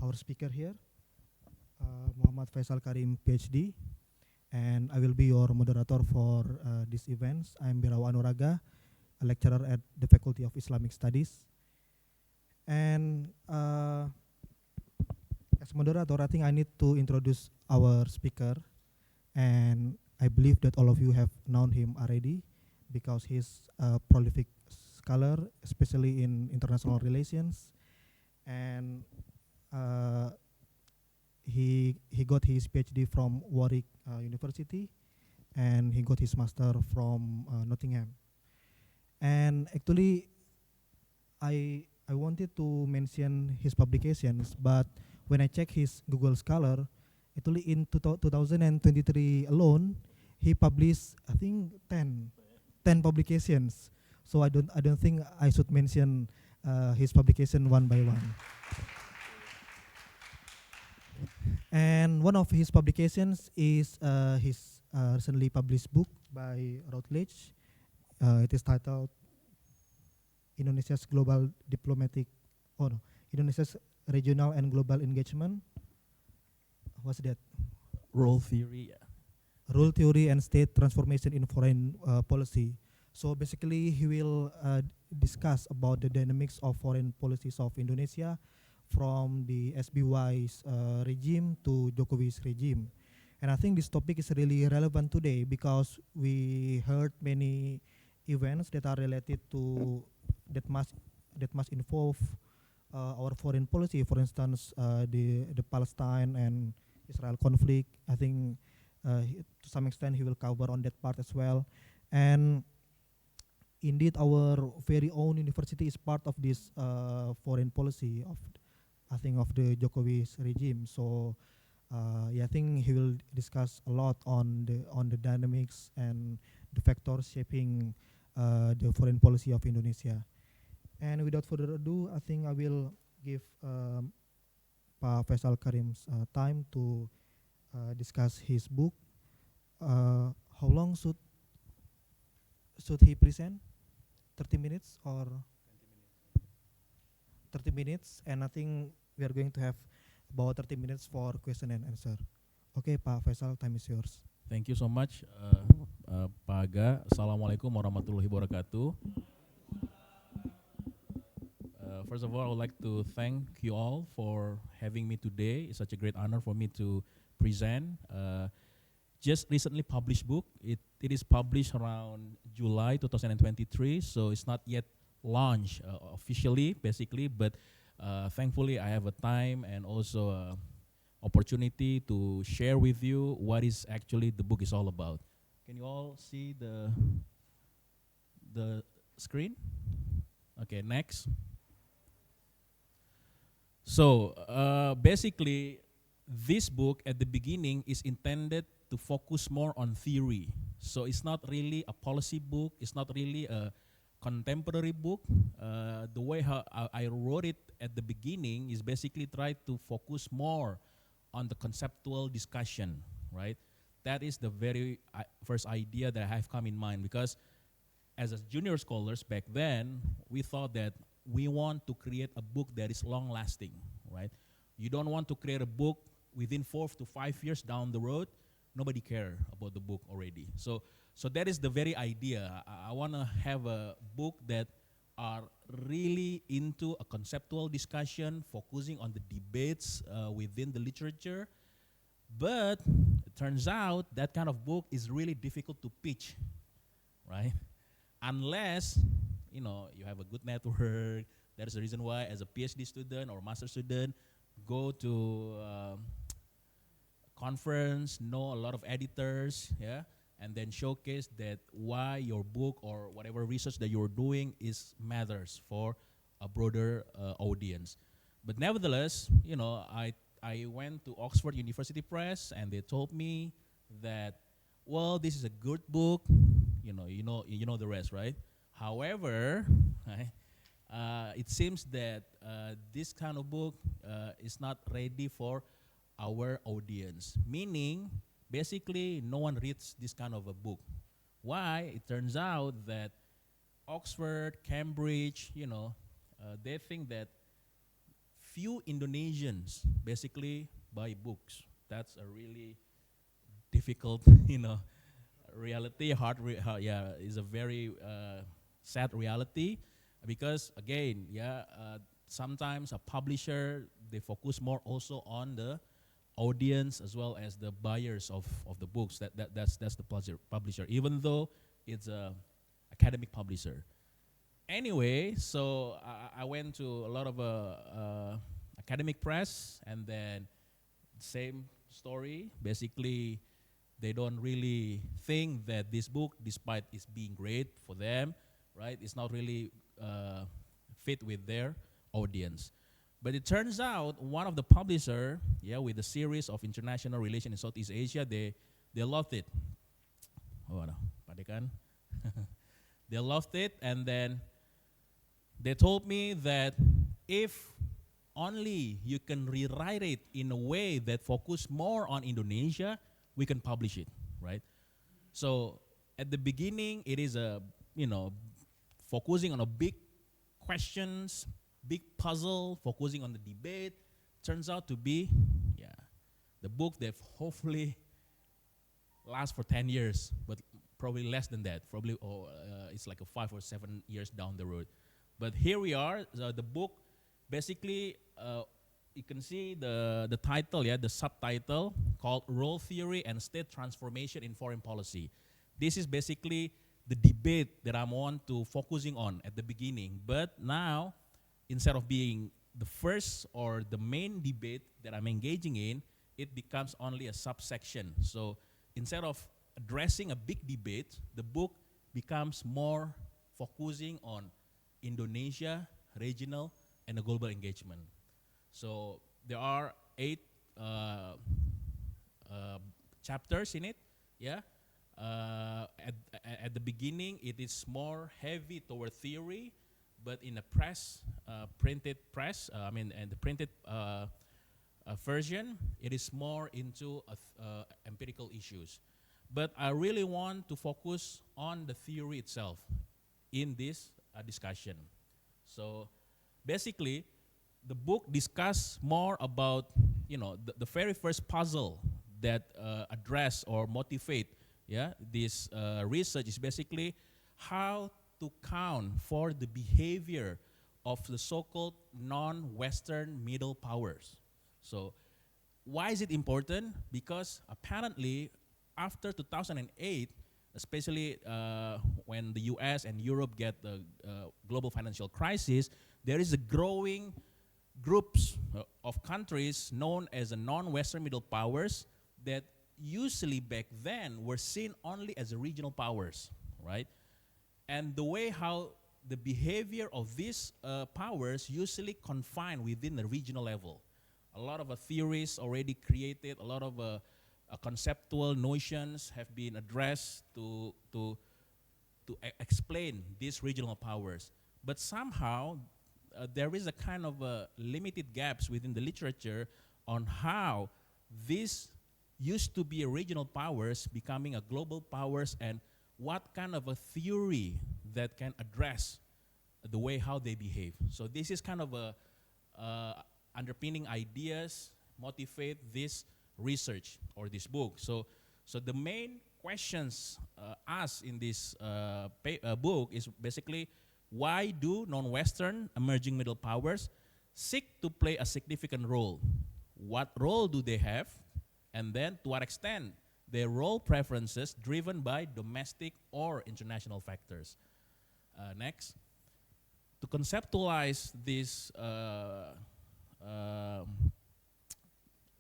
our speaker here, Muhammad Faisal Karim, PhD, and I will be your moderator for these events. I'm Birawa Anuraga, a lecturer at the Faculty of Islamic Studies. And as moderator, I think I need to introduce our speaker, and I believe that all of you have known him already because he's a prolific scholar, especially in international relations, and he got his PhD from Warwick University, and he got his master from Nottingham. And actually, I wanted to mention his publications, but when I check his Google Scholar, actually in 2023 alone, he published I think 10 publications. So I don't think I should mention his publication one by one. And one of his publications is his recently published book by Routledge. It is titled Indonesia's Global Diplomatic, Indonesia's Regional and Global Engagement. What's that? Role theory. Role theory and state transformation in foreign policy. So basically, he will discuss about the dynamics of foreign policies of Indonesia from the SBY's regime to Jokowi's regime. And I think this topic is really relevant today because we heard many events that are related to that must involve our foreign policy. For instance, the Palestine and Israel conflict. I think to some extent he will cover on that part as well. And indeed, our very own university is part of this foreign policy of, I think, of the Jokowi's regime. So I think he will discuss a lot on the dynamics and the factors shaping the foreign policy of Indonesia. And without further ado, I think I will give Pak Faisal Karim's time to discuss his book. How long should he present? 30 minutes or 30 minutes? And I think we are going to have about 30 minutes for question and answer. Okay, Pak Faisal, time is yours. Thank you so much, Pak Aga. Assalamualaikum warahmatullahi wabarakatuh. First of all, I would like to thank you all for having me today. It's such a great honor for me to present. Just recently published book. It is published around July 2023, so it's not yet launched officially, basically, but thankfully I have a time and also opportunity to share with you what is actually the book is all about. Can you all see the screen? Okay, next. So basically, this book at the beginning is intended to focus more on theory. So it's not really a policy book. It's not really a contemporary book. The way how I wrote it at the beginning is basically try to focus more on the conceptual discussion, right? That is the very first idea that I have come in mind, because as a junior scholars back then, we thought that we want to create a book that is long-lasting, right? You don't want to create a book within 4 to 5 years down the road. Nobody care about the book already. So that is the very idea. I want to have a book that are really into a conceptual discussion, focusing on the debates within the literature. But it turns out that kind of book is really difficult to pitch, right? Unless you have a good network. That is the reason why, as a PhD student or master student, go to conference, know a lot of editors, yeah, and then showcase that why your book or whatever research that you're doing is matters for a broader audience. But nevertheless, I went to Oxford University Press, and they told me that, well, this is a good book, you know the rest, right? However, it seems that this kind of book is not ready for our audience. Meaning, basically, no one reads this kind of a book. Why? It turns out that Oxford, Cambridge, they think that few Indonesians basically buy books. That's a really difficult, reality. Yeah, is a very sad reality because again, sometimes a publisher they focus more also on the audience as well as the buyers of the books. That's the publisher, even though it's a academic publisher. Anyway, so I went to a lot of academic press, and then same story. Basically, they don't really think that this book, despite it's being great for them, right, it's not really fit with their audience. But it turns out one of the publisher, with a series of international relations in Southeast Asia, they loved it. Oh, ano, padikan. They loved it, and then they told me that if only you can rewrite it in a way that focus more on Indonesia, we can publish it, right? So at the beginning, it is focusing on a big questions, big puzzle, focusing on the debate. Turns out to be, the book that hopefully lasts for 10 years, but probably less than that. Probably, it's like a 5 or 7 years down the road. But here we are. The book, basically, you can see the title, the subtitle called "Role Theory and State Transformation in Foreign Policy." This is basically the debate that I want to focusing on at the beginning. But now, instead of being the first or the main debate that I'm engaging in, it becomes only a subsection. So instead of addressing a big debate, the book becomes more focusing on Indonesia, regional, and the global engagement. So there are 8 chapters in it. At the beginning, it is more heavy toward theory, but in a printed press, and the printed version, it is more into empirical issues. But I really want to focus on the theory itself in this discussion. So basically, the book discusses more about, the very first puzzle that address or motivate, this research is basically how to count for the behavior of the so-called non-Western middle powers. So why is it important? Because apparently after 2008, especially when the US and Europe get the global financial crisis, there is a growing groups of countries known as the non-Western middle powers that usually back then were seen only as regional powers, right? And the way how the behavior of these powers usually confined within the regional level. A lot of theories already created, a lot of conceptual notions have been addressed to explain these regional powers. But somehow there is a kind of limited gaps within the literature on how these used to be regional powers becoming a global powers, and what kind of a theory that can address the way how they behave. So this is kind of a underpinning ideas motivate this research or this book. So the main questions asked in this book is basically, why do non-Western emerging middle powers seek to play a significant role? What role do they have? And then to what extent their role preferences driven by domestic or international factors. Next. To conceptualize these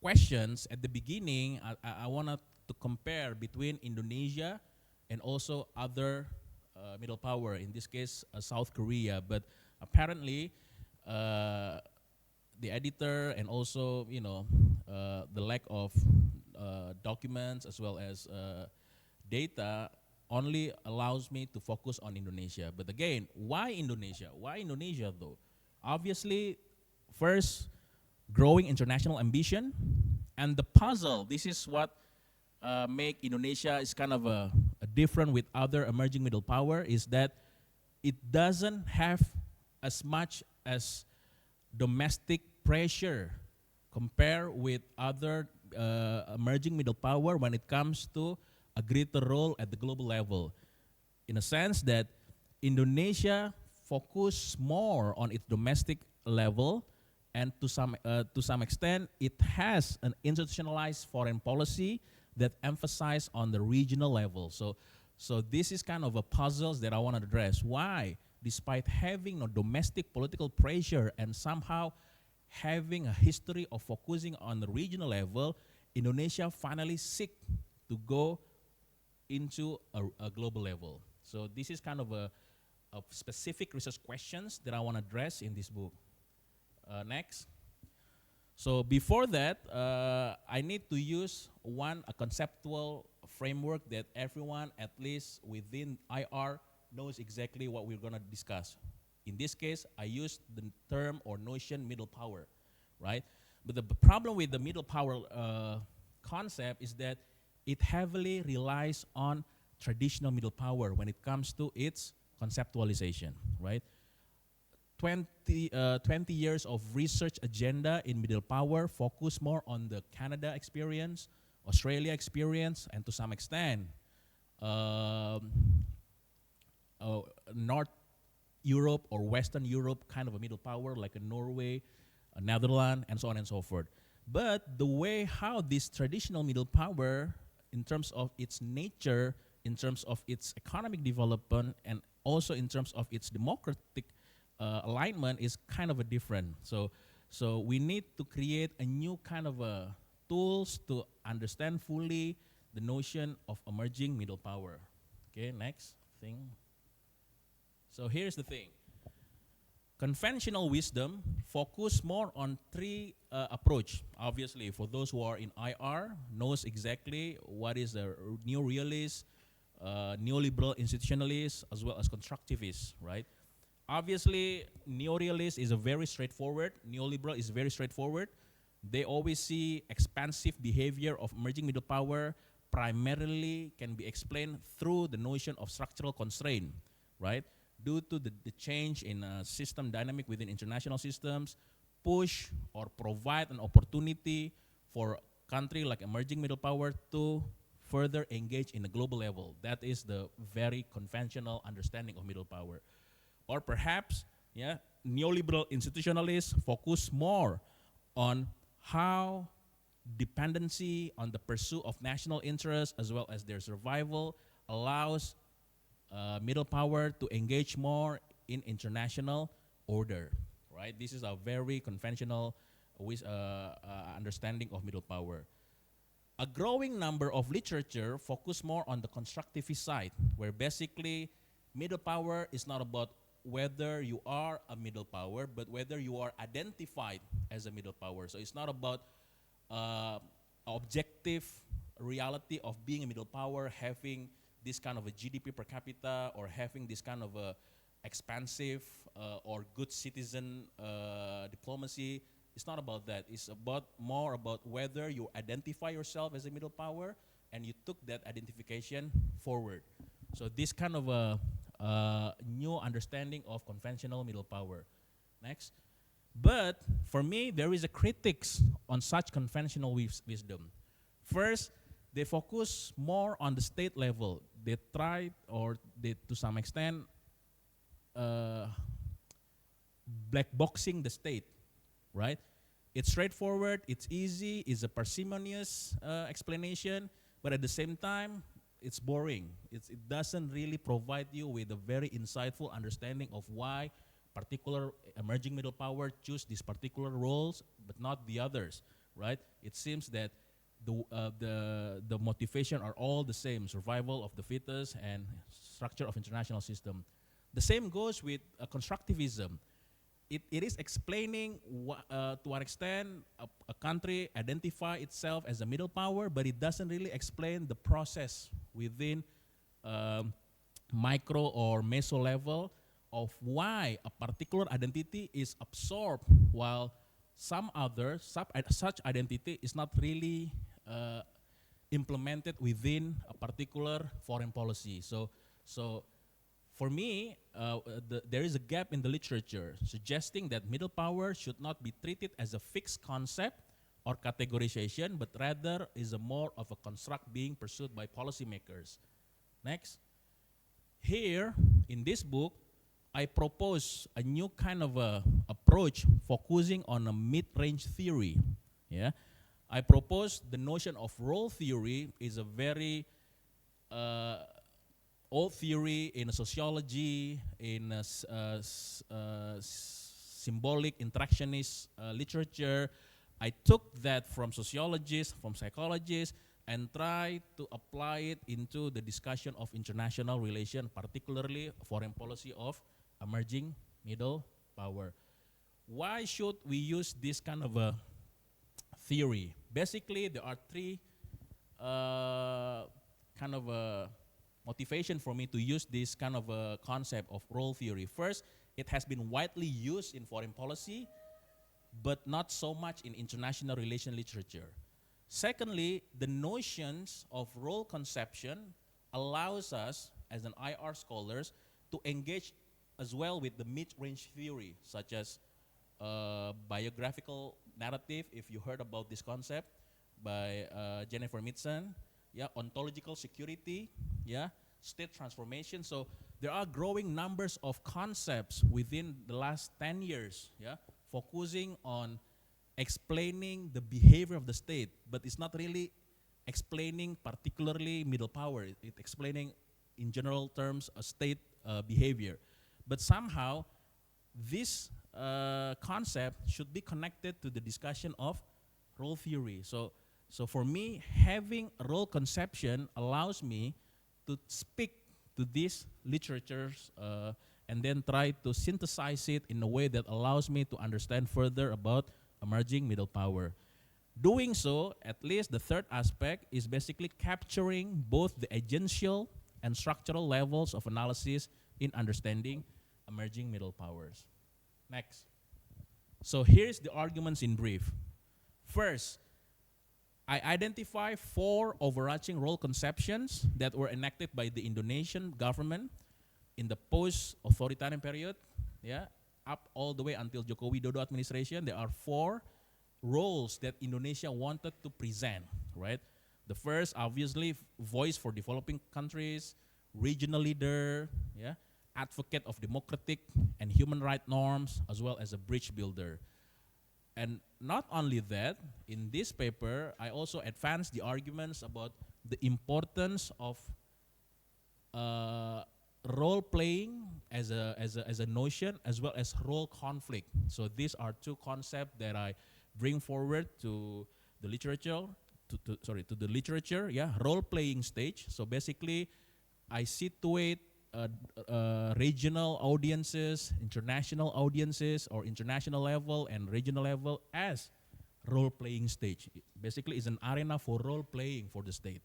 questions at the beginning, I wanted to compare between Indonesia and also other middle power, in this case South Korea. But apparently the editor and also the lack of documents as well as data only allows me to focus on Indonesia. But again, why Indonesia? Why Indonesia though? Obviously, first, growing international ambition, and the puzzle. This is what make Indonesia is kind of a different with other emerging middle power, is that it doesn't have as much as domestic pressure compare with other emerging middle power when it comes to a greater role at the global level, in a sense that Indonesia focus more on its domestic level, and to some extent it has an institutionalized foreign policy that emphasize on the regional level. So this is kind of a puzzles that I want to address. Why, despite having a domestic political pressure and somehow having a history of focusing on the regional level, Indonesia finally seek to go into a global level. So this is kind of a specific research questions that I want to address in this book. Next. So before that, I need to use a conceptual framework that everyone, at least within IR, knows exactly what we're going to discuss. In this case, I used the term or notion middle power, right? But the problem with the middle power concept is that it heavily relies on traditional middle power when it comes to its conceptualization, right? 20 years of research agenda in middle power focus more on the Canada experience, Australia experience, and to some extent, North Europe or Western Europe kind of a middle power like a Norway, a Netherlands, and so on and so forth. But the way how this traditional middle power, in terms of its nature, in terms of its economic development, and also in terms of its democratic alignment, is kind of a different. So we need to create a new kind of tools to understand fully the notion of emerging middle power. Okay, next thing. So here's the thing. Conventional wisdom focus more on three approach. Obviously, for those who are in IR, knows exactly what is the new realist, neoliberal institutionalist, as well as constructivist, right? Obviously, neorealist is a very straightforward. Neoliberal is very straightforward. They always see expansive behavior of emerging middle power primarily can be explained through the notion of structural constraint, right? Due to the change in system dynamic within international systems, push or provide an opportunity for country like emerging middle power to further engage in a global level. That is the very conventional understanding of middle power. Or perhaps, yeah, neoliberal institutionalists focus more on how dependency on the pursuit of national interests as well as their survival allows middle power to engage more in international order, right? This is a very conventional understanding of middle power. A growing number of literature focus more on the constructivist side, where basically middle power is not about whether you are a middle power, but whether you are identified as a middle power. So it's not about objective reality of being a middle power, having this kind of a GDP per capita, or having this kind of a expansive or good citizen diplomacy. It's not about that. It's about more about whether you identify yourself as a middle power and you took that identification forward. So this kind of a new understanding of conventional middle power. Next. But for me, there is a critics on such conventional wisdom. First, they focus more on the state level. They try, or they, to some extent, black boxing the state, right? It's straightforward, it's easy, it's a parsimonious explanation, but at the same time, it's boring. It doesn't really provide you with a very insightful understanding of why particular emerging middle power choose these particular roles, but not the others, right? It seems that the motivation are all the same: survival of the fittest and structure of international system. The same goes with constructivism. It is explaining to what extent a country identify itself as a middle power, but it doesn't really explain the process within micro or meso level of why a particular identity is absorbed while some other such identity is not really implemented within a particular foreign policy. So For me, there is a gap in the literature suggesting that middle power should not be treated as a fixed concept or categorization, but rather is a more of a construct being pursued by policymakers. Next. Here, in this book, I propose a new kind of approach focusing on a mid-range theory. Yeah, I propose the notion of role theory is a very old theory in sociology, in symbolic interactionist literature. I took that from sociologists, from psychologists, and try to apply it into the discussion of international relations, particularly foreign policy of emerging middle power. Why should we use this kind of a theory? Basically, there are three kind of a motivation for me to use this kind of a concept of role theory. First, it has been widely used in foreign policy, but not so much in international relation literature. Secondly, the notions of role conception allows us, as an IR scholars, to engage as well with the mid-range theory, such as biographical narrative, if you heard about this concept, by Jennifer Mitson, yeah, ontological security, yeah, state transformation. So there are growing numbers of concepts within the last 10 years, yeah, focusing on explaining the behavior of the state, but it's not really explaining particularly middle power. It's explaining in general terms a state behavior. But somehow this concept should be connected to the discussion of role theory. So for me, having a role conception allows me to speak to these literatures and then try to synthesize it in a way that allows me to understand further about emerging middle power. Doing so, at least the third aspect is basically capturing both the agential and structural levels of analysis in understanding emerging middle powers. Next. So here's the arguments in brief. First, I identify 4 overarching role conceptions that were enacted by the Indonesian government in the post-authoritarian period, yeah, up all the way until Joko Widodo administration. There are 4 roles that Indonesia wanted to present, right? The first, obviously, voice for developing countries, regional leader, yeah, advocate of democratic and human rights norms, as well as a bridge builder. And not only that, in this paper, I also advanced the arguments about the importance of role playing as a notion, as well as role conflict. So these are 2 concepts that I bring forward to the literature, to the literature, yeah, role playing stage. So basically, I situate regional audiences, international audiences, or international level and regional level as role-playing stage. Basically, it's an arena for role-playing for the state.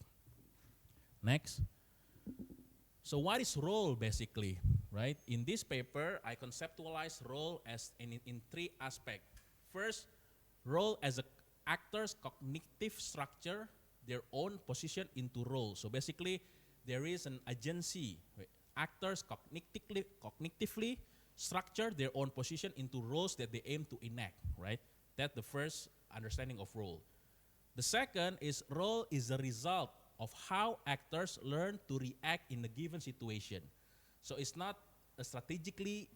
Next. So what is role, basically, right? In this paper, I conceptualize role as in 3 aspects. First, role as a actor's cognitive structure, their own position into role. So basically, there is an agency. Right? Actors cognitively structure their own position into roles that they aim to enact, right? That's the first understanding of role. The second is role is a result of how actors learn to react in a given situation. So it's not strategically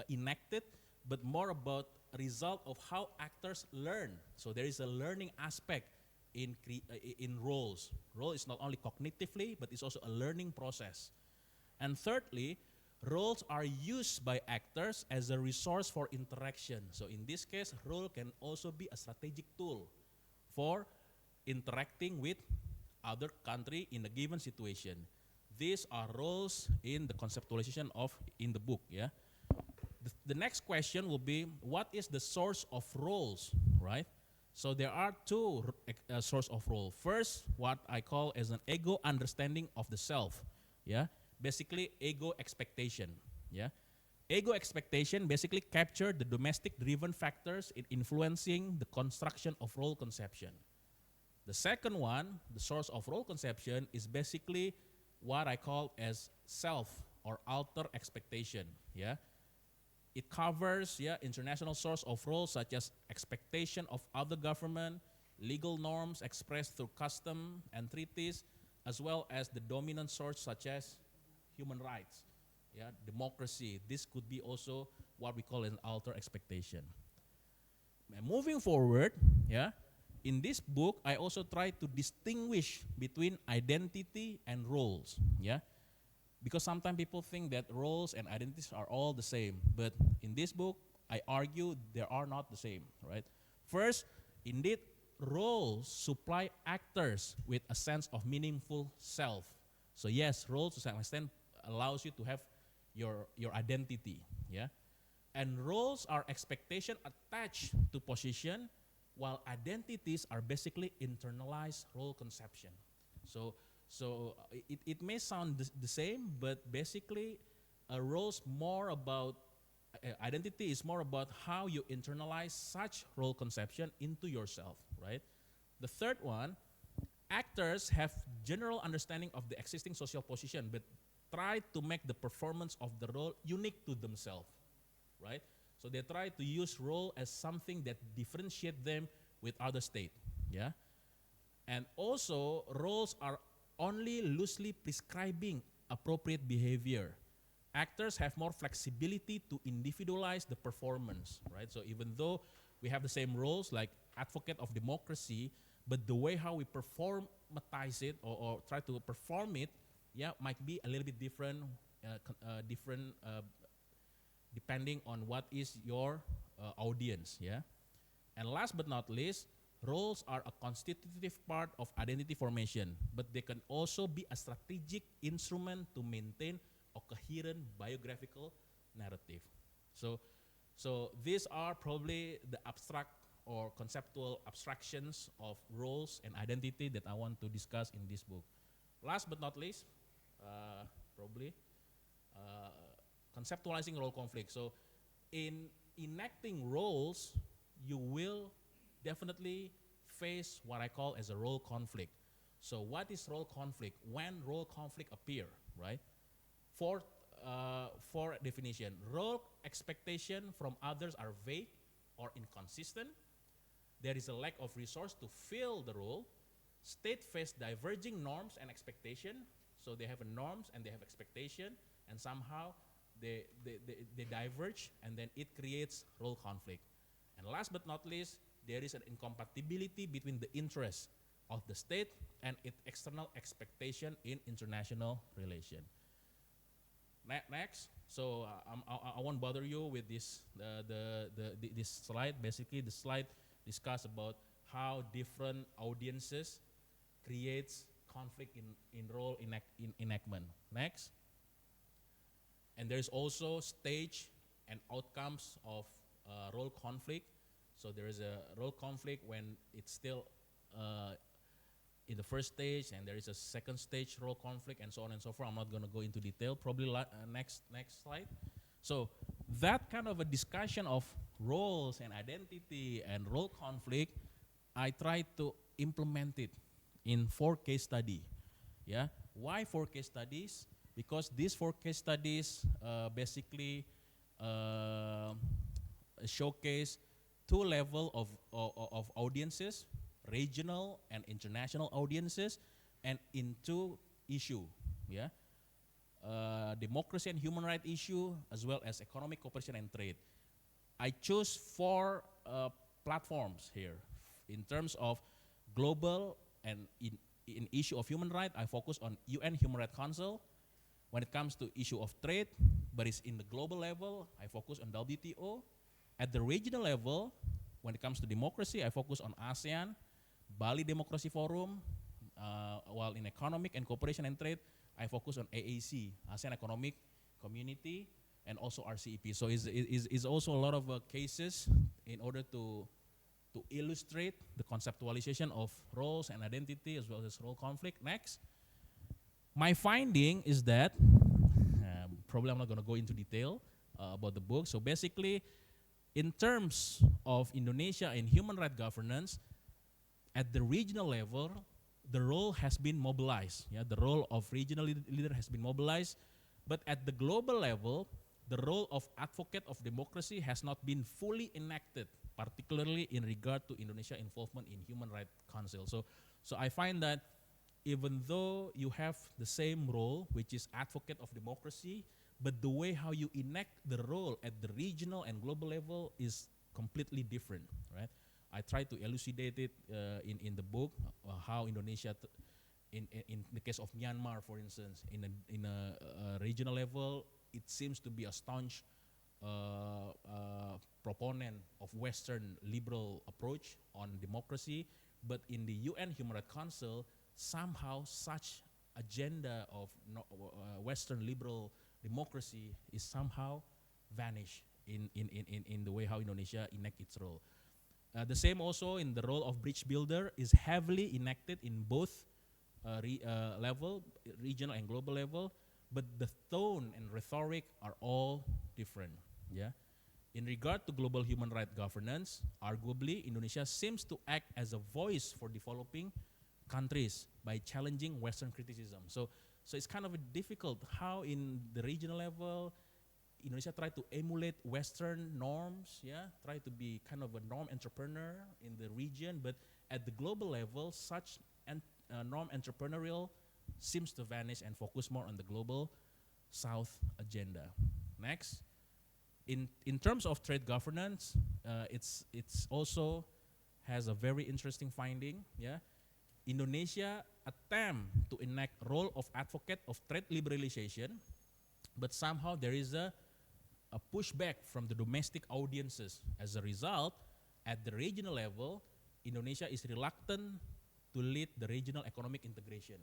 enacted, but more about a result of how actors learn. So there is a learning aspect in roles. Role is not only cognitively, but it's also a learning process. And thirdly, roles are used by actors as a resource for interaction. So in this case, role can also be a strategic tool for interacting with other country in a given situation. These are roles in the conceptualization in the book, yeah? The next question will be, what is the source of roles, right? So there are 2 source of role. First, what I call as an ego understanding of the self, yeah? Basically, ego expectation, yeah? Ego expectation basically capture the domestic-driven factors in influencing the construction of role conception. The second one, the source of role conception, is basically what I call as self or alter expectation. Yeah, it covers international source of roles such as expectation of other government, legal norms expressed through custom and treaties, as well as the dominant source such as human rights, democracy. This could be also what we call an alter expectation. Moving forward, in this book, I also try to distinguish between identity and roles, because sometimes people think that roles and identities are all the same, but in this book, I argue they are not the same, right? First, indeed, roles supply actors with a sense of meaningful self. So yes, roles to some extent allows you to have your identity, and roles are expectation attached to position, while identities are basically internalized role conception. So it may sound the same, but basically a role's more about, identity is more about how you internalize such role conception into yourself, right? The third one, actors have general understanding of the existing social position, but try to make the performance of the role unique to themselves, right? So they try to use role as something that differentiate them with other state, And also, roles are only loosely prescribing appropriate behavior. Actors have more flexibility to individualize the performance, right? So even though we have the same roles like advocate of democracy, but the way how we performatize it or try to perform it, might be a little bit different, depending on what is your audience, And last but not least, roles are a constitutive part of identity formation, but they can also be a strategic instrument to maintain a coherent biographical narrative. So these are probably the abstract or conceptual abstractions of roles and identity that I want to discuss in this book. Last but not least, probably conceptualizing role conflict. So in enacting roles, you will definitely face what I call as a role conflict. So what is role conflict? When role conflict appear, right? For definition, role expectation from others are vague or inconsistent. There is a lack of resource to fill the role. State face diverging norms and expectation. So they have norms and they have expectation, and somehow they diverge, and then it creates role conflict. And last but not least, there is an incompatibility between the interests of the state and its external expectation in international relation. Next, so I won't bother you with this this slide. Basically, the slide discuss about how different audiences creates conflict in role enactment. Next, and there is also stage and outcomes of role conflict. So there is a role conflict when it's still in the first stage, and there is a second stage role conflict, and so on and so forth. I'm not going to go into detail. Probably next slide. So that kind of a discussion of roles and identity and role conflict, I try to implement it in 4 case study. Why 4 case studies? Because these 4 case studies basically showcase 2 levels of audiences, regional and international audiences, and in 2 issue, democracy and human rights issue, as well as economic cooperation and trade. I choose 4 platforms here. In terms of global and in issue of human rights, I focus on UN Human Rights Council. When it comes to issue of trade, but it's in the global level, I focus on WTO. At the regional level, when it comes to democracy, I focus on ASEAN, Bali Democracy Forum, while in economic and cooperation and trade, I focus on AAC, ASEAN Economic Community, and also RCEP. So it's also a lot of cases in order to illustrate the conceptualization of roles and identity as well as role conflict. Next. My finding is that, probably I'm not going to go into detail about the book. So basically, in terms of Indonesia and human rights governance, at the regional level, the role has been mobilized. The role of regional leader has been mobilized, But at the global level, the role of advocate of democracy has not been fully enacted, particularly in regard to Indonesia involvement in Human Rights Council. So I find that even though you have the same role, which is advocate of democracy, but the way how you enact the role at the regional and global level is completely different, right? I try to elucidate it in the book, how Indonesia, in the case of Myanmar, for instance, in a regional level, it seems to be a staunch proponent of Western liberal approach on democracy, but in the UN Human Rights Council, somehow such agenda of Western liberal democracy is somehow vanished in the way how Indonesia enact its role. The same also in the role of bridge builder is heavily enacted in both level, regional and global level, but the tone and rhetoric are all different. Yeah. In regard to global human rights governance, arguably Indonesia seems to act as a voice for developing countries by challenging Western criticism. So it's kind of difficult how in the regional level Indonesia try to emulate Western norms, yeah, try to be kind of a norm entrepreneur in the region, but at the global level, such norm entrepreneurial seems to vanish and focus more on the global South agenda. Next, in terms of trade governance, it's also has a very interesting finding. Yeah, Indonesia attempt to enact role of advocate of trade liberalization, but somehow there is a pushback from the domestic audiences. As a result, at the regional level, Indonesia is reluctant to lead the regional economic integration.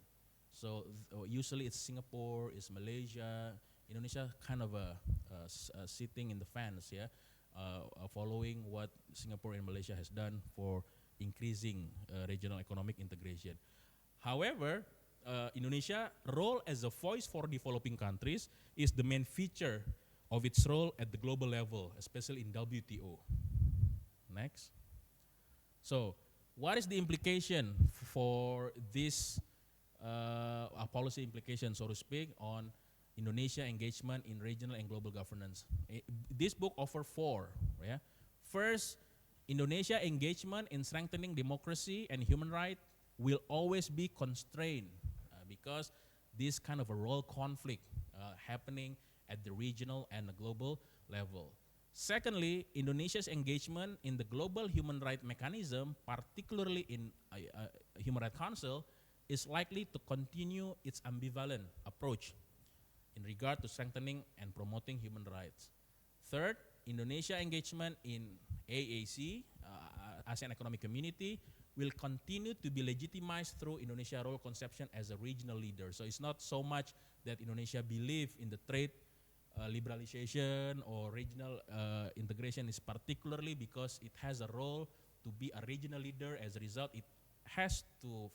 So usually it's Singapore, it's Malaysia, Indonesia kind of sitting in the fence, yeah, following what Singapore and Malaysia has done for increasing regional economic integration. However, Indonesia role as a voice for developing countries is the main feature of its role at the global level, especially in WTO. Next. So, what is the implication for this policy implication, so to speak, on Indonesia engagement in regional and global governance? This book offers four. Yeah? First, Indonesia engagement in strengthening democracy and human rights will always be constrained because this kind of a role conflict happening at the regional and the global level. Secondly, Indonesia's engagement in the global human rights mechanism, particularly in Human Rights Council, is likely to continue its ambivalent approach in regard to strengthening and promoting human rights. Third, Indonesia engagement in AAC, ASEAN Economic Community, will continue to be legitimized through Indonesia role conception as a regional leader. So it's not so much that Indonesia believe in the trade liberalization or regional integration, is particularly because it has a role to be a regional leader. As a result, it has to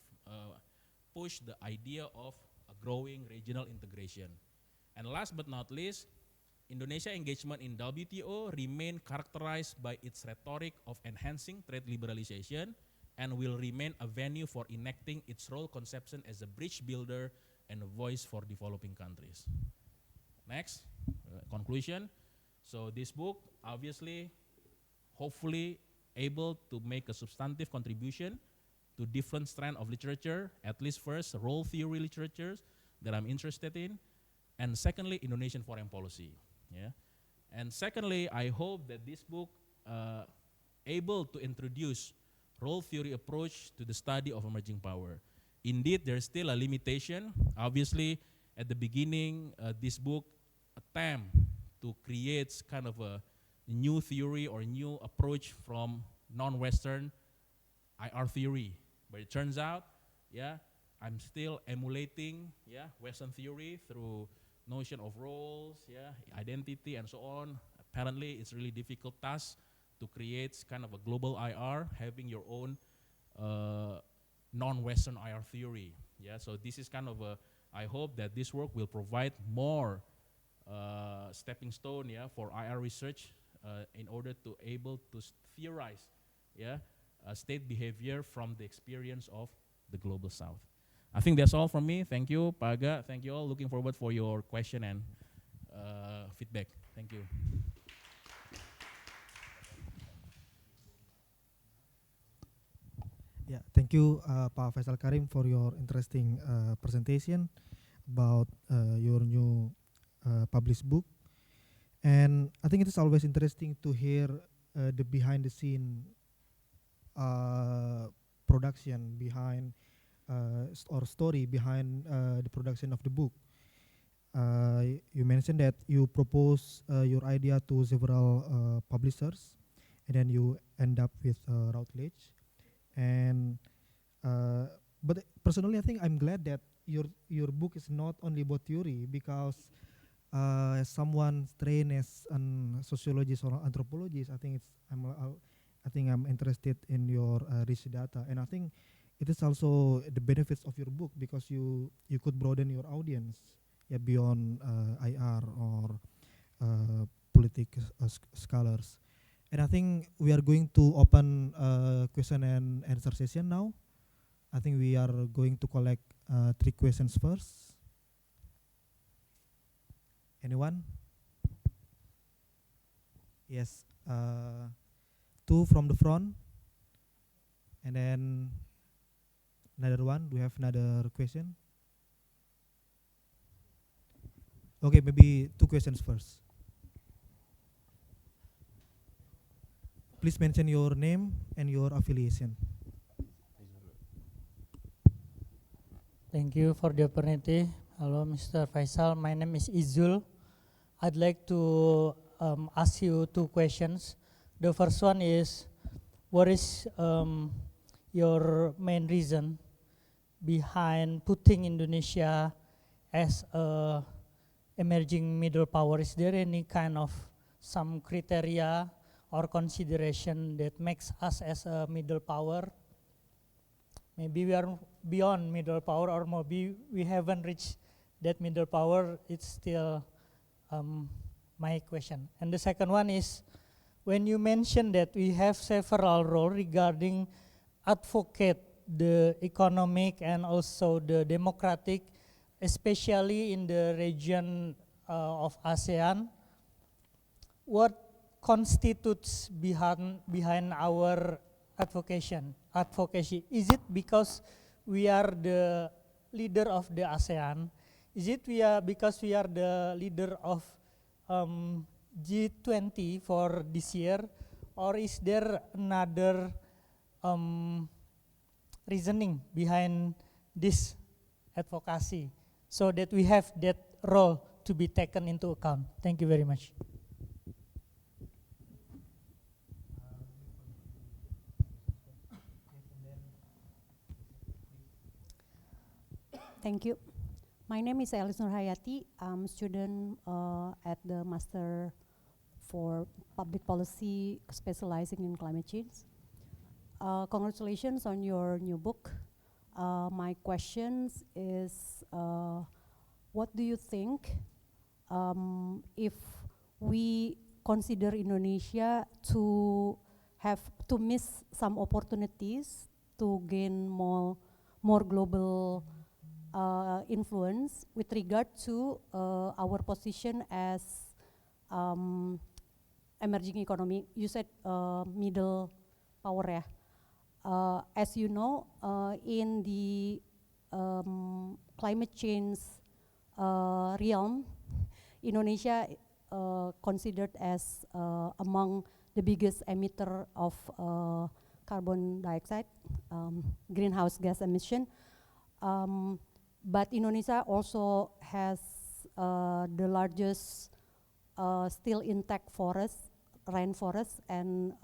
push the idea of a growing regional integration. And last but not least, Indonesia engagement in WTO remain characterized by its rhetoric of enhancing trade liberalization and will remain a venue for enacting its role conception as a bridge builder and a voice for developing countries. Next, conclusion. So this book, obviously, hopefully able to make a substantive contribution to different strands of literature, at least first, role theory literatures that I'm interested in, and secondly, Indonesian foreign policy. Yeah, and secondly, I hope that this book able to introduce role theory approach to the study of emerging power. Indeed, there's still a limitation. Obviously, at the beginning, this book attempt to create kind of a new theory or new approach from non-Western IR theory. But it turns out, yeah, I'm still emulating, yeah, Western theory through notion of roles, yeah, identity, and so on. Apparently, it's really difficult task to create kind of a global IR, having your own non-Western IR theory. Yeah, so this is kind of a, I hope that this work will provide more stepping stone, yeah, for IR research in order to able to theorize, yeah, state behavior from the experience of the global South. I think that's all from me. Thank you, Paga. Thank you all. Looking forward for your question and feedback. Thank you. Yeah, thank you, Pak Faisal Karim, for your interesting presentation about your new published book. And I think it is always interesting to hear the behind the scene production behind or story behind the production of the book. You mentioned that you propose your idea to several publishers, and then you end up with Routledge. And but personally, I think I'm glad that your book is not only about theory, because as someone trained as an sociologist or anthropologist, I think I think I'm interested in your research data, and I think it is also the benefits of your book, because you could broaden your audience, yeah, beyond IR or politics scholars. And I think we are going to open question and answer session now. I think we are going to collect 3 questions first. Anyone? Yes. 2 from the front. And then another one. Do we have another question? Okay, maybe 2 questions first. Please mention your name and your affiliation. Thank you for the opportunity. Hello, Mr. Faisal. My name is Izul. I'd like to ask you 2 questions. The first one is, what is your main reason behind putting Indonesia as a emerging middle power? Is there any kind of some criteria or consideration that makes us as a middle power? Maybe we are beyond middle power, or maybe we haven't reached that middle power. It's still my question. And the second one is, when you mentioned that we have several roles regarding advocate the economic and also the democratic, especially in the region of ASEAN, what constitutes behind our advocacy? Is it because we are the leader of the ASEAN? Is it because we are the leader of G20 for this year? Or is there another reasoning behind this advocacy, so that we have that role to be taken into account? Thank you very much. Thank you. My name is Elis Nurhayati. I'm a student at the Master for Public Policy, specializing in climate change. Congratulations on your new book. My questions is, what do you think if we consider Indonesia to have to miss some opportunities to gain more global influence with regard to our position as emerging economy? You said middle power, ya. As you know, in the climate change realm, Indonesia considered as among the biggest emitter of carbon dioxide, greenhouse gas emission. But Indonesia also has the largest still intact forests, rainforests, and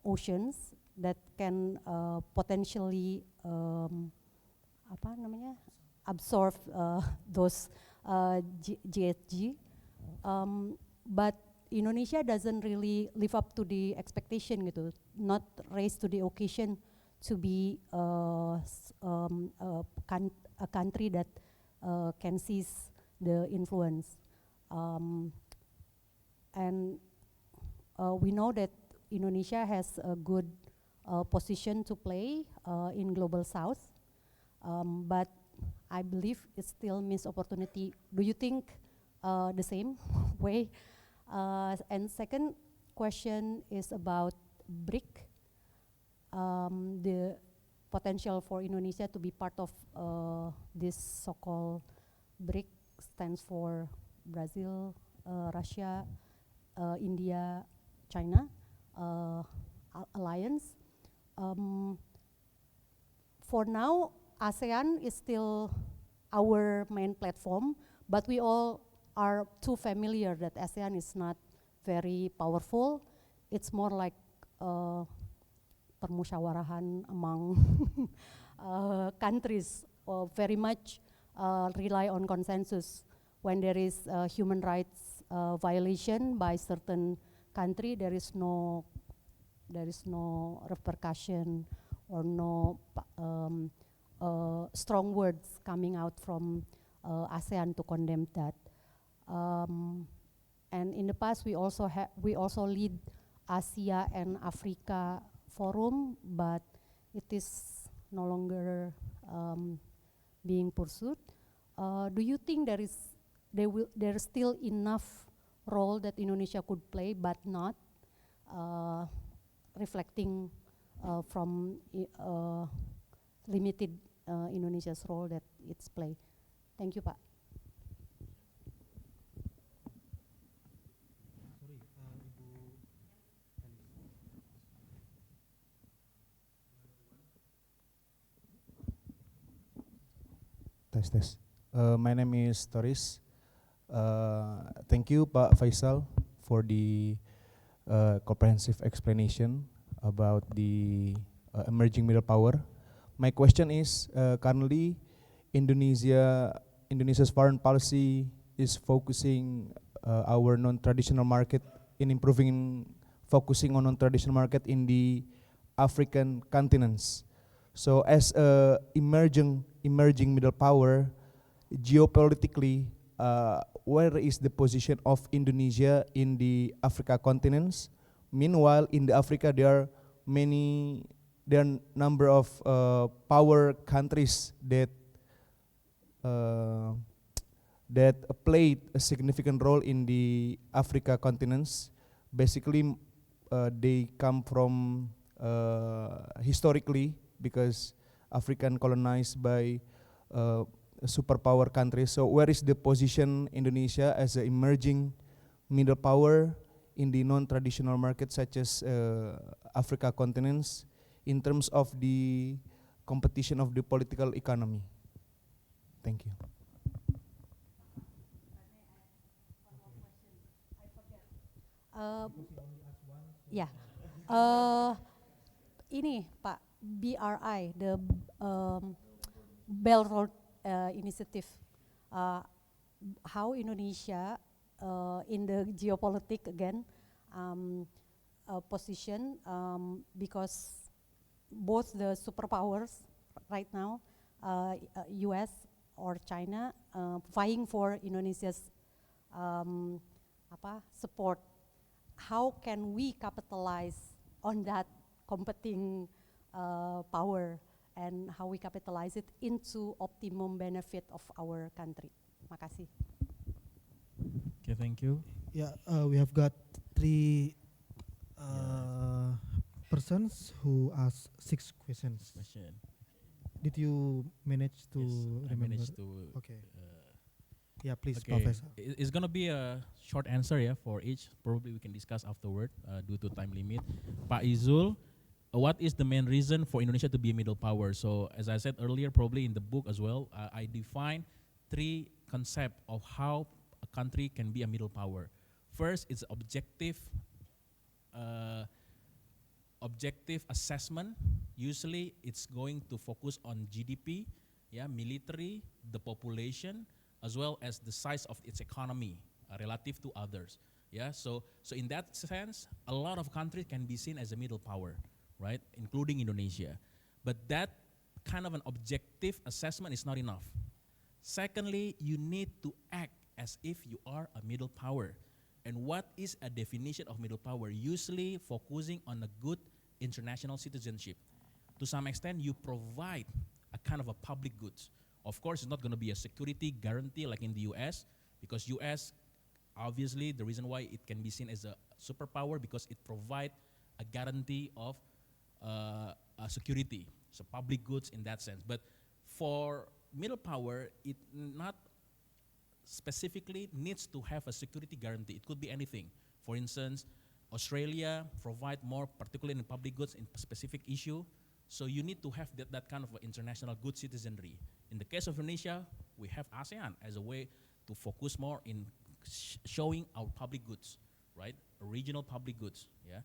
oceans that can potentially absorb those GHG. But Indonesia doesn't really live up to the expectation gitu, not raise to the occasion to be a country that can seize the influence. And we know that Indonesia has a good position to play in global south. But I believe it still missed opportunity. Do you think the same way? And second question is about BRIC, the potential for Indonesia to be part of this so-called BRIC stands for Brazil, Russia, India, China alliance. For now, ASEAN is still our main platform, but we all are too familiar that ASEAN is not very powerful. It's more like permusyawarahan among countries, very much rely on consensus. When there is human rights violation by certain country, there is no repercussion or no strong words coming out from ASEAN to condemn that. And in the past, we also lead Asia and Africa Forum, but it is no longer being pursued. Do you think there is still enough role that Indonesia could play, but not reflecting from limited Indonesia's role that it's play? Thank you, Pak. Tes. My name is Toris. Thank you, Pak Faisal, for the comprehensive explanation about the emerging middle power. My question is, currently, Indonesia's foreign policy is focusing our non-traditional market in focusing on non-traditional market in the African continents. So as a emerging middle power, geopolitically, where is the position of Indonesia in the Africa continents? Meanwhile, in the Africa, there are number of power countries that played a significant role in the Africa continents. Basically, they come from historically, because African colonized by superpower countries. So where is the position Indonesia as an emerging middle power in the non-traditional markets such as Africa continents in terms of the competition of the political economy? Thank you. Ya, ini Pak, BRI, the Belt Road Initiative, how Indonesia in the geopolitics again position, because both the superpowers right now, US or China, vying for Indonesia's support. How can we capitalize on that competing power, and how we capitalize it into optimum benefit of our country? Makasih. Okay, thank you. Yeah, we have got three persons who asked 6 questions. Question. Did you manage to Yes, I remember? managed to. Okay. Yeah, please, Okay, Professor. it's gonna be a short answer, yeah, for each. Probably we can discuss afterward due to time limit. Pak Izul, what is the main reason for Indonesia to be a middle power? So as I said earlier, probably in the book as well, I define 3 concepts of how a country can be a middle power. First, it's objective assessment. Usually, it's going to focus on GDP, yeah, military, the population, as well as the size of its economy relative to others. Yeah, so in that sense, a lot of countries can be seen as a middle power, right, including Indonesia. But that kind of an objective assessment is not enough. Secondly, you need to act as if you are a middle power. And what is a definition of middle power? Usually focusing on a good international citizenship. To some extent, you provide a a kind of a public goods. Of course, it's not going to be a security guarantee like in the U.S., because U.S., obviously, the reason why it can be seen as a superpower because it provides a guarantee of security, so public goods in that sense. But for middle power, it not specifically needs to have a security guarantee. It could be anything. For instance, Australia provide more, particularly in public goods, in specific issue. So you need to have that kind of international good citizenry. In the case of Indonesia, we have ASEAN as a way to focus more in showing our public goods, right? Regional public goods, yeah.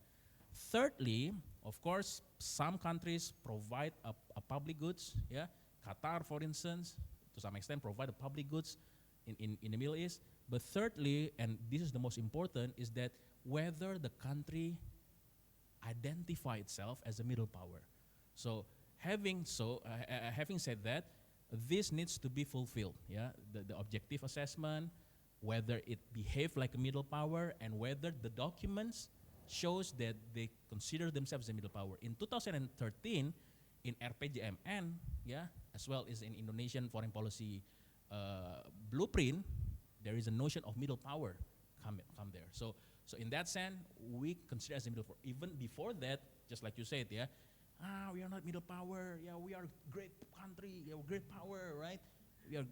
Thirdly, of course, some countries provide a public goods, yeah. Qatar, for instance, to some extent provide a public goods in the Middle East. But thirdly, and this is the most important, is that whether the country identify itself as a middle power. So having said that, this needs to be fulfilled, yeah. The objective assessment, whether it behave like a middle power, and whether the documents shows that they consider themselves a middle power. In 2013, in RPJMN, yeah, as well as in Indonesian foreign policy blueprint, there is a notion of middle power come there. So in that sense, we consider as a middle power. Even before that, just like you said, yeah, we are not middle power. Yeah, we are great country. Yeah, great power, right? We are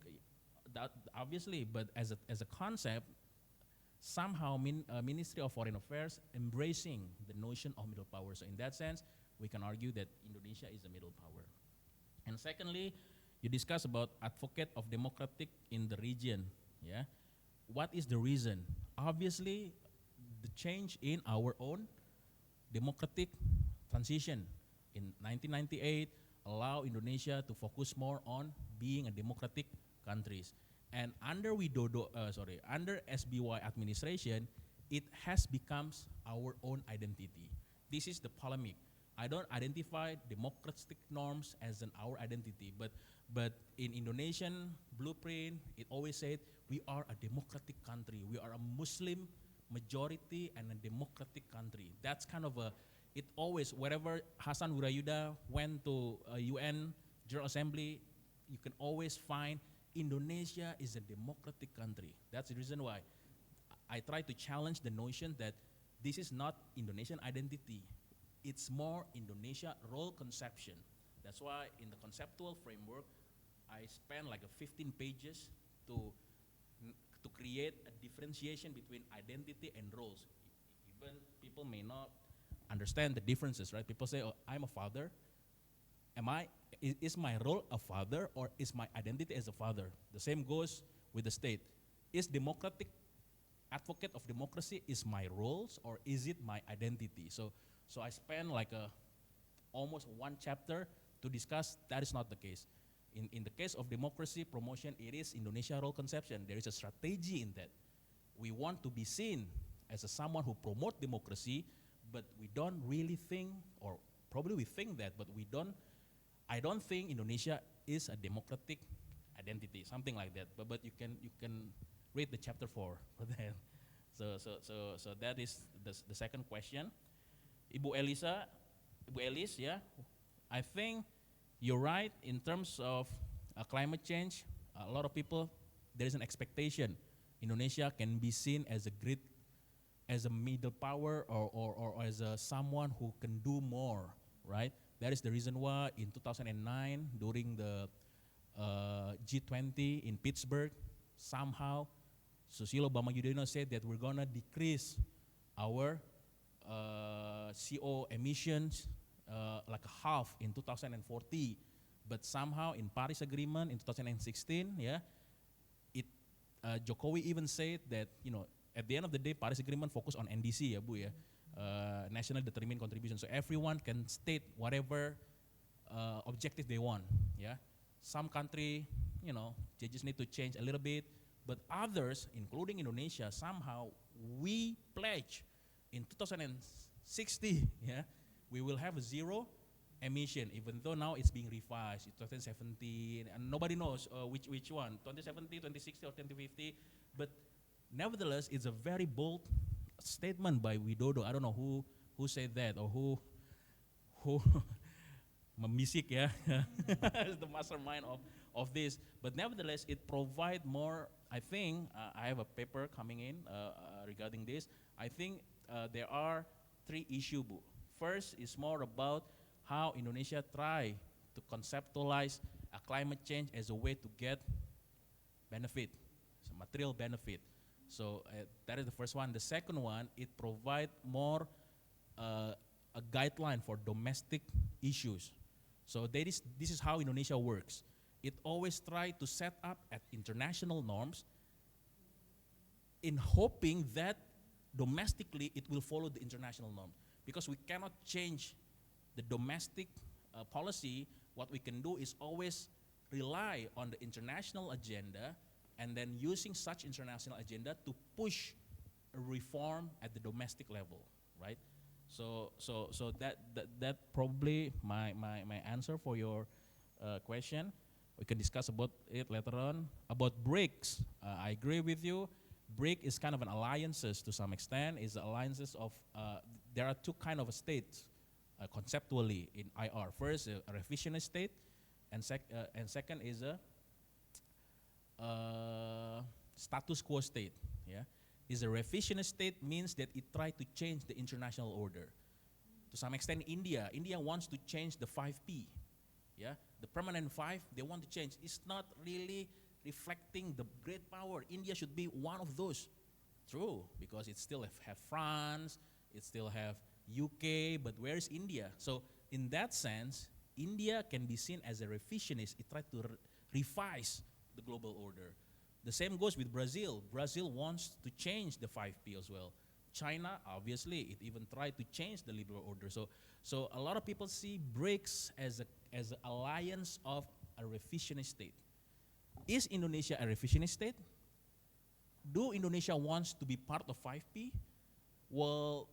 that obviously, but as a concept, somehow Ministry of Foreign Affairs embracing the notion of middle power. So in that sense, we can argue that Indonesia is a middle power. And secondly, you discuss about advocate of democratic in the region. Yeah, what is the reason? Obviously, the change in our own democratic transition in 1998 allow Indonesia to focus more on being a democratic countries. And under under SBY administration, it has becomes our own identity. This is the polemic. I don't identify democratic norms as our identity, but in Indonesian blueprint, it always said we are a democratic country. We are a Muslim majority and a democratic country. That's kind of it always, wherever Hasan Wirayuda went to UN General Assembly, you can always find Indonesia is a democratic country. That's the reason why I try to challenge the notion that this is not Indonesian identity. It's more Indonesia role conception. That's why in the conceptual framework, I spent like 15 pages to create a differentiation between identity and roles. Even people may not understand the differences, right? People say, oh, I'm a father. Is my role a father, or is my identity as a father? The same goes with the state. Is democratic advocate of democracy is my roles, or is it my identity? So I spent like almost one chapter to discuss that is not the case. In the case of democracy promotion, it is Indonesia role conception. There is a strategy in that. We want to be seen as someone who promote democracy, but we don't really think, or probably we think that, but we don't. I don't think Indonesia is a democratic identity, something like that. But you can read the chapter 4 for that. So that is the second question. Ibu Elis, yeah, I think you're right in terms of climate change. A lot of people, there is an expectation Indonesia can be seen as a middle power or as someone who can do more, right? That is the reason why in 2009, during the G20 in Pittsburgh, somehow Susilo Bambang Yudhoyono said that we're gonna decrease our CO emissions like a half in 2040. But somehow in Paris Agreement in 2016, yeah, Jokowi even said that, at the end of the day, Paris Agreement focus on NDC, Bu, national determined contribution. So everyone can state whatever objective they want, yeah. Some country, they just need to change a little bit, but others, including Indonesia, somehow we pledge in 2060, yeah, we will have a zero emission, even though now it's being revised in 2017, and nobody knows which one, 2070, 2060, or 2050, but nevertheless, it's a very bold statement by Widodo. I don't know who said that or who memisik ya, is the mastermind of this. But nevertheless, it provide more. I think I have a paper coming in regarding this. I think there are three issues, Bu. First is more about how Indonesia try to conceptualize a climate change as a way to get benefit, so material benefit. So that is the first one. The second one, it provide more a guideline for domestic issues. So this is how Indonesia works. It always try to set up at international norms in hoping that domestically it will follow the international norm. Because we cannot change the domestic policy, what we can do is always rely on the international agenda and then using such international agenda to push a reform at the domestic level, right? So that probably my answer for your question. We can discuss about it later on. About BRICS, I agree with you. BRIC is kind of an alliances to some extent. Is alliances of there are two kind of states conceptually in IR. First, a revisionist state, and second is a status quo state. Yeah, is a revisionist state means that it try to change the international order. To some extent, India wants to change the 5P. Yeah, the permanent 5 they want to change. It's not really reflecting the great power. India should be one of those. True, because it still have France, it still have UK, but where is India? So in that sense, India can be seen as a revisionist. It tried to revise the global order. The same goes with Brazil. Brazil wants to change the 5P as well. China, obviously, it even tried to change the liberal order. So a lot of people see BRICS as an alliance of a revisionist state. Is Indonesia a revisionist state? Do Indonesia wants to be part of 5P? Well,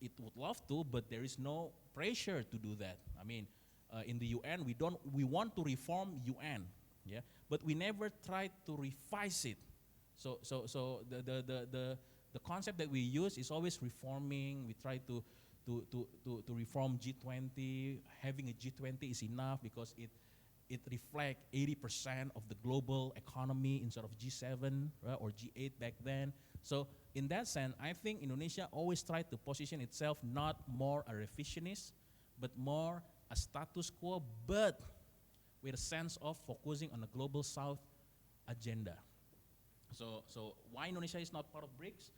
it would love to, but there is no pressure to do that. I mean, in the UN, we want to reform UN, yeah, but we never try to revise it. So the concept that we use is always reforming. We try to reform G20. Having a G20 is enough because it reflects 80% of the global economy instead of G7 right, or G8 back then. So in that sense, I think Indonesia always tried to position itself not more a revisionist, but more a status quo, but with a sense of focusing on the global South agenda. So why Indonesia is not part of BRICS?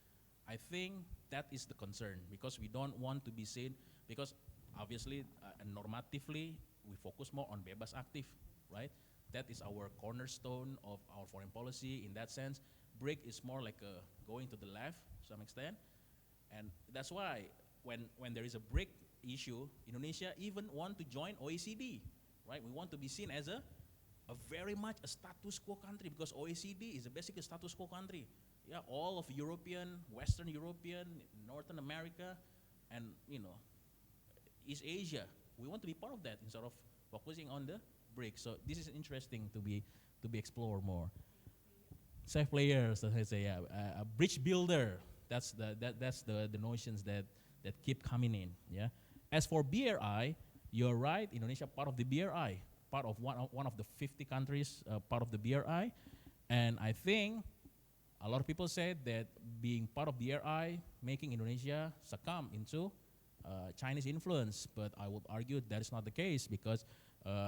I think that is the concern because we don't want to be seen, because obviously normatively we focus more on bebas aktif, right? That is our cornerstone of our foreign policy. In that sense, BRIC is more like going to the left to some extent, and that's why when there is a BRIC issue, Indonesia even want to join OECD, right? We want to be seen as a very much a status quo country because OECD is basically a status quo country. Yeah, all of European, Western European, Northern America, and East Asia. We want to be part of that instead of focusing on the BRICS. So this is interesting to be explored more. Safe players, as I say, a bridge builder. That's the notions that keep coming in. Yeah. As for BRI, you're right. Indonesia part of the BRI, part of one of the 50 countries part of the BRI, and I think a lot of people said that being part of BRI making Indonesia succumb into Chinese influence, but I would argue that is not the case because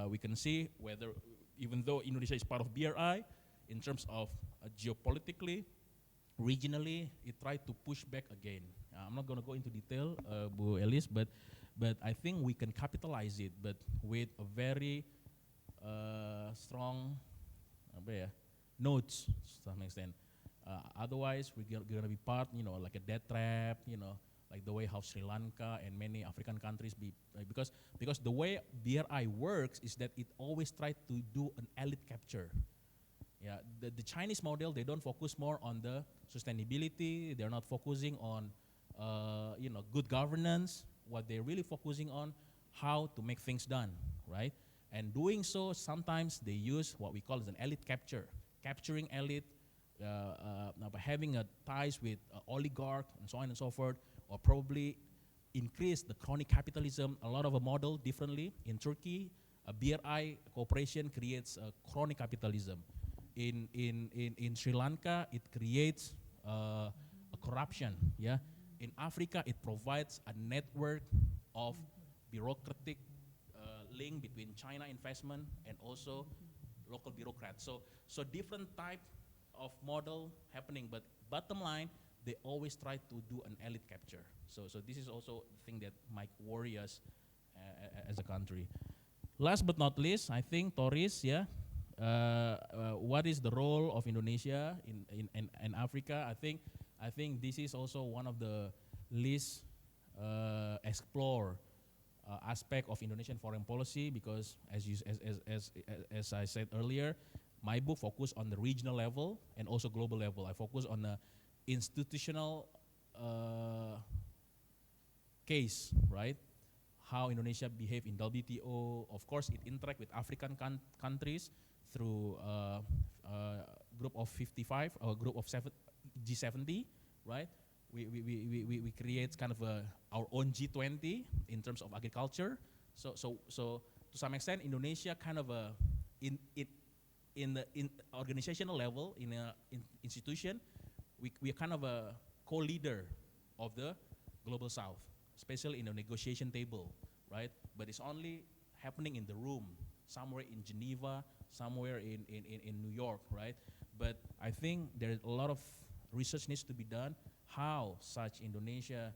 we can see whether, even though Indonesia is part of BRI, in terms of geopolitically, regionally, it tried to push back again. I'm not going to go into detail, Bu Elis, but I think we can capitalize it, but with a very strong notes to some extent. Otherwise, we're going to be part, like a death trap, like the way how Sri Lanka and many African countries because the way BRI works is that it always tries to do an elite capture. Yeah, the Chinese model, they don't focus more on the sustainability. They're not focusing on, good governance. What they're really focusing on, how to make things done, right? And doing so, sometimes they use what we call as an elite capture, capturing elite, by having ties with oligarch and so on and so forth, or probably increase the chronic capitalism. A lot of a model differently. In Turkey, a BRI cooperation creates a chronic capitalism. In Sri Lanka, it creates a corruption. Yeah. In Africa, it provides a network of bureaucratic link between China investment and also local bureaucrats. So different type of model happening, but bottom line, they always try to do an elite capture. So this is also the thing that might worry us as a country. Last but not least, I think Toris, yeah. What is the role of Indonesia in Africa? I think this is also one of the least explored aspect of Indonesian foreign policy, because as I said earlier, my book focused on the regional level and also global level. I focus on the institutional case, right? How Indonesia behave in WTO. Of course, it interact with African countries through group of 55 or group of G70, right? We create kind of our own G20 in terms of agriculture. So to some extent, Indonesia kind of in the organizational level, in a institution, we are kind of a co-leader of the global South, especially in the negotiation table, right? But it's only happening in the room, somewhere in Geneva, somewhere in New York, right? But I think there's a lot of research needs to be done how such Indonesia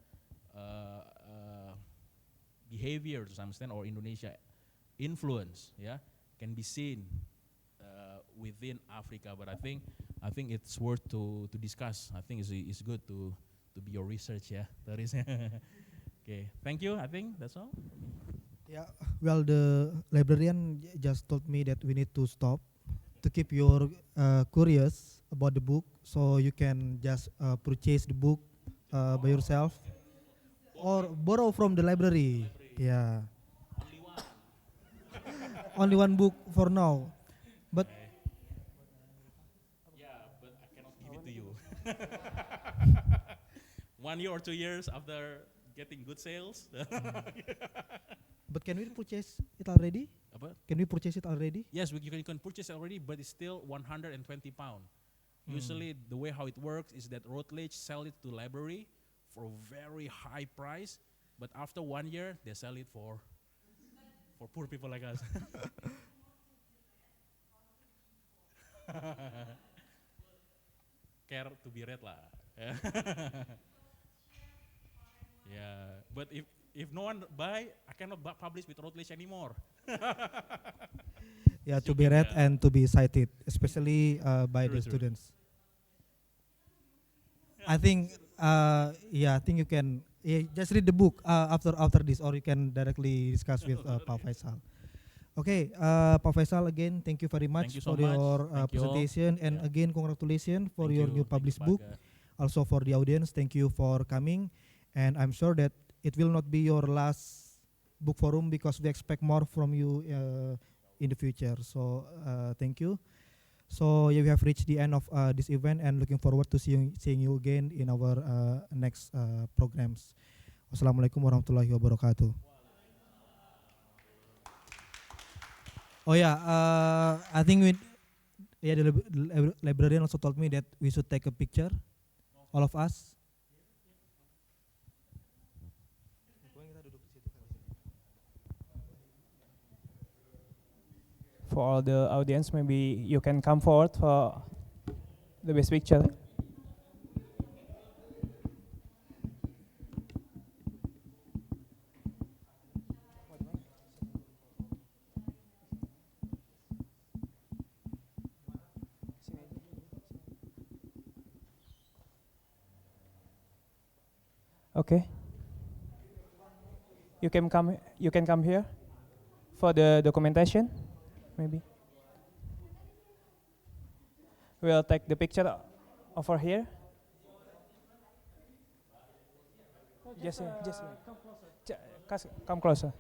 behavior to some extent, or Indonesia influence, yeah, can be seen within Africa. But I think it's worth to discuss. I think it's good to be your research, yeah. That is okay. Thank you. I think that's all. Yeah. Well, the librarian just told me that we need to stop to keep your curious about the book, so you can just purchase the book by yourself or borrow from the library. Yeah. Only one book for now, but Yeah, but I cannot give it to you. 1 year or 2 years after getting good sales. but can we purchase it already? Apa? Can we purchase it already? Yes, you can purchase it already, but it's still 120 pound. Usually, the way how it works is that Routledge sell it to library for a very high price, but after 1 year, they sell it for poor people like us. Care to be read lah. Yeah, but if no one buy, I cannot publish with Routledge anymore. Yeah, to be read and to be cited, especially by True, the true. students. I think, I think you can just read the book after this, or you can directly discuss with Pak Faisal. Okay, Pak Faisal, again, thank you very much Thank you so for much. your Thank you all. presentation, and Yeah. again, congratulations for Thank your you. new Thank you, published book. Pak. Also for the audience, thank you for coming, and I'm sure that it will not be your last book forum, because we expect more from you in the future. So thank you. So yeah, we have reached the end of this event, and looking forward to seeing you again in our next programs. Wassalamualaikum warahmatullahi wabarakatuh. Oh yeah, I think the librarian also told me that we should take a picture, all of us. For all the audience, maybe you can come forward for the best picture. Okay. You can come. You can come here for the documentation. Maybe we'll take the picture over here. Just come closer. Come closer.